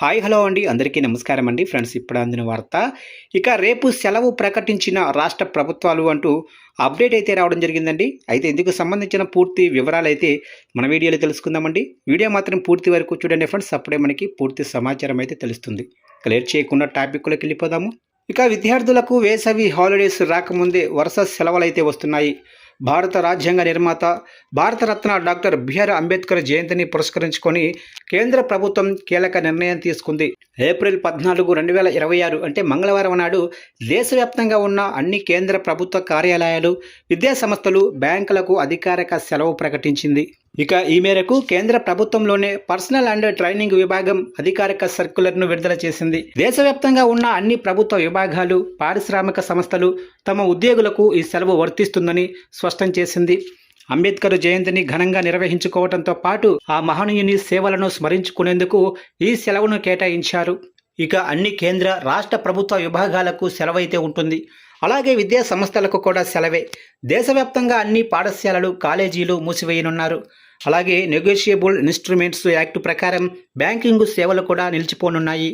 Hi hello అండి అందరికీ నమస్కారం అండి ఫ్రెండ్స్ ఇప్పుడు అందిన వార్త ఇక రేపు సెలవు ప్రకటించిన రాష్ట్ర ప్రభుత్వాలు అంటూ అప్డేట్ అయితే రావడం జరిగిందండి. అయితే ఇందుకు సంబంధించిన పూర్తి వివరాలు అయితే మన వీడియోలో తెలుసుకుందామండి. వీడియో మాత్రం పూర్తి వరకు చూడండి ఫ్రెండ్స్, అప్పుడే మనకి పూర్తి సమాచారం అయితే తెలుస్తుంది. క్లియర్ చేయకుండా టాపిక్లోకి వెళ్ళిపోదాము. ఇక విద్యార్థులకు వేసవి హాలిడేస్ రాకముందే వరుస సెలవులు అయితే వస్తున్నాయి. భారత రాజ్యాంగ నిర్మాత భారతరత్న డాక్టర్ బిఆర్ అంబేద్కర్ జయంతిని పురస్కరించుకొని కేంద్ర ప్రభుత్వం కీలక నిర్ణయం తీసుకుంది. ఏప్రిల్ 14, 2026 అంటే మంగళవారం నాడు దేశవ్యాప్తంగా ఉన్న అన్ని కేంద్ర ప్రభుత్వ కార్యాలయాలు, విద్యా సంస్థలు, బ్యాంకులకు అధికారిక సెలవు ప్రకటించింది. ఇక ఈ మేరకు కేంద్ర ప్రభుత్వంలోనే పర్సనల్ అండ్ ట్రైనింగ్ విభాగం అధికారిక సర్క్యులర్ను విడుదల చేసింది. దేశవ్యాప్తంగా ఉన్న అన్ని ప్రభుత్వ విభాగాలు, పారిశ్రామిక సంస్థలు తమ ఉద్యోగులకు ఈ సెలవు వర్తిస్తుందని స్పష్టం చేసింది. అంబేద్కర్ జయంతిని ఘనంగా నిర్వహించుకోవడంతో పాటు ఆ మహనీయుని సేవలను స్మరించుకునేందుకు ఈ సెలవును కేటాయించారు. ఇక అన్ని కేంద్ర రాష్ట్ర ప్రభుత్వ విభాగాలకు సెలవైతే ఉంటుంది. అలాగే విద్యా సంస్థలకు కూడా సెలవే. దేశవ్యాప్తంగా అన్ని పాఠశాలలు, కాలేజీలు మూసివేయనున్నారు. అలాగే నెగోషియబుల్ ఇన్స్ట్రుమెంట్స్ యాక్ట్ ప్రకారం బ్యాంకింగ్ సేవలు కూడా నిలిచిపోనున్నాయి.